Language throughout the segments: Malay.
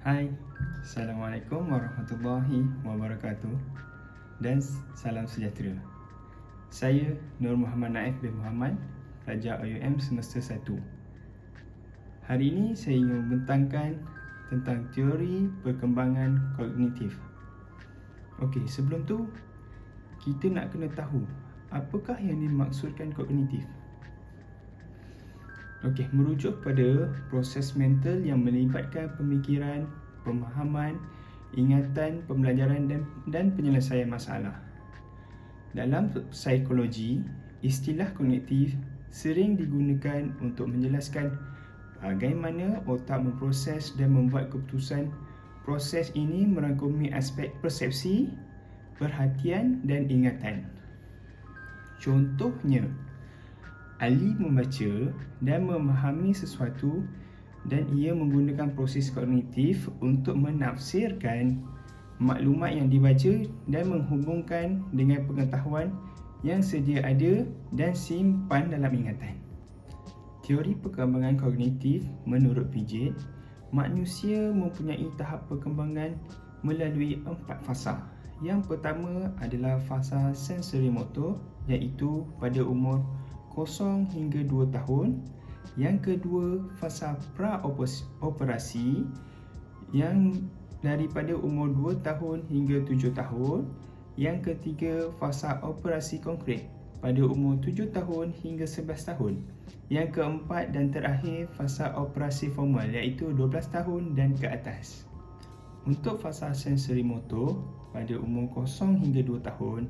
Hai, Assalamualaikum warahmatullahi wabarakatuh dan salam sejahtera. Saya Nur Muhammad Naif bin Muhammad, pelajar IUM semester 1. Hari ini saya ingin membentangkan tentang teori perkembangan kognitif. Okey, sebelum tu kita nak kena tahu apakah yang dimaksudkan kognitif. Okey, merujuk pada proses mental yang melibatkan pemikiran, pemahaman, ingatan, pembelajaran dan penyelesaian masalah. Dalam psikologi, istilah kognitif sering digunakan untuk menjelaskan bagaimana otak memproses dan membuat keputusan. Proses ini merangkumi aspek persepsi, perhatian dan ingatan. Contohnya, ahli membaca dan memahami sesuatu dan ia menggunakan proses kognitif untuk menafsirkan maklumat yang dibaca dan menghubungkan dengan pengetahuan yang sedia ada dan simpan dalam ingatan. Teori perkembangan kognitif menurut Piaget, manusia mempunyai tahap perkembangan melalui 4 fasa. Yang pertama adalah fasa sensorimotor, iaitu pada umur 0 hingga 2 tahun. Yang kedua, fasa pra-operasi yang daripada umur 2 tahun hingga 7 tahun. Yang ketiga, fasa operasi konkret pada umur 7 tahun hingga 11 tahun. Yang keempat dan terakhir, fasa operasi formal, iaitu 12 tahun dan ke atas. Untuk fasa sensorimotor pada umur 0 hingga 2 tahun,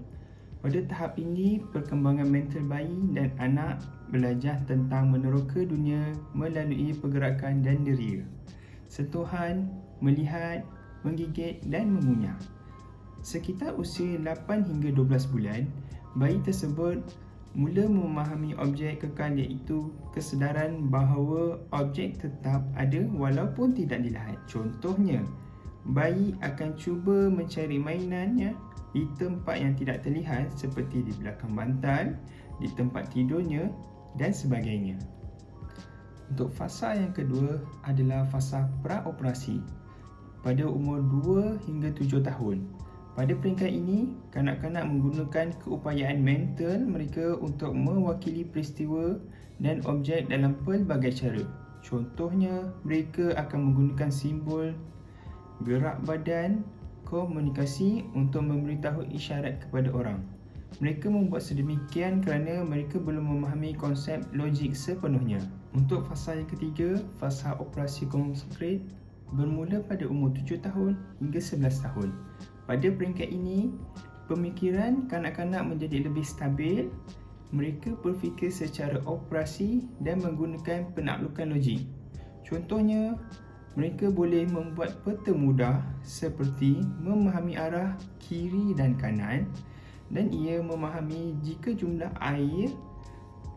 pada tahap ini, perkembangan mental bayi dan anak belajar tentang meneroka dunia melalui pergerakan dan deria, sentuhan, melihat, menggigit dan mengunyah. Sekitar usia 8 hingga 12 bulan, bayi tersebut mula memahami objek kekal, iaitu kesedaran bahawa objek tetap ada walaupun tidak dilihat. Contohnya, bayi akan cuba mencari mainannya di tempat yang tidak terlihat seperti di belakang bantal, di tempat tidurnya dan sebagainya. Untuk fasa yang kedua adalah fasa pra-operasi pada umur 2 hingga 7 tahun. Pada peringkat ini, kanak-kanak menggunakan keupayaan mental mereka untuk mewakili peristiwa dan objek dalam pelbagai cara. Contohnya, mereka akan menggunakan simbol, gerak badan, komunikasi untuk memberitahu isyarat kepada orang. Mereka membuat sedemikian kerana mereka belum memahami konsep logik sepenuhnya. Untuk fasa yang ketiga, fasa operasi konkret bermula pada umur 7 tahun hingga 11 tahun. Pada peringkat ini, pemikiran kanak-kanak menjadi lebih stabil. Mereka berfikir secara operasi dan menggunakan penaklukan logik. Contohnya, mereka boleh membuat peta mudah seperti memahami arah kiri dan kanan, dan ia memahami jika jumlah air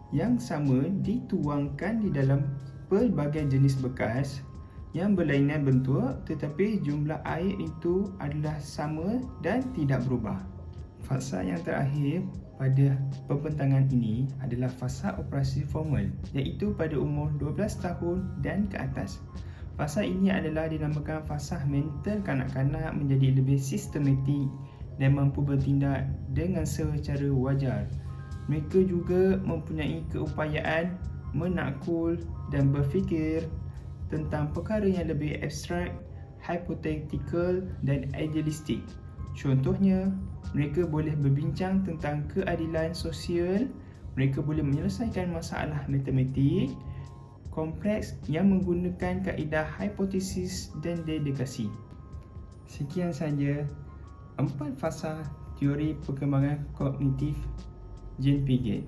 yang sama dituangkan di dalam pelbagai jenis bekas yang berlainan bentuk, tetapi jumlah air itu adalah sama dan tidak berubah. Fasa yang terakhir pada pembentangan ini adalah fasa operasi formal, iaitu pada umur 12 tahun dan ke atas. Fasa ini adalah dinamakan fasa mental kanak-kanak menjadi lebih sistematik dan mampu bertindak dengan secara wajar. Mereka juga mempunyai keupayaan menakul dan berfikir tentang perkara yang lebih abstrak, hypothetical dan idealistik. Contohnya, mereka boleh berbincang tentang keadilan sosial, mereka boleh menyelesaikan masalah matematik kompleks yang menggunakan kaedah hipotesis dan dedukasi. Sekian saja 4 fasa teori perkembangan kognitif Jean Piaget.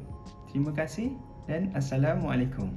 Terima kasih dan Assalamualaikum.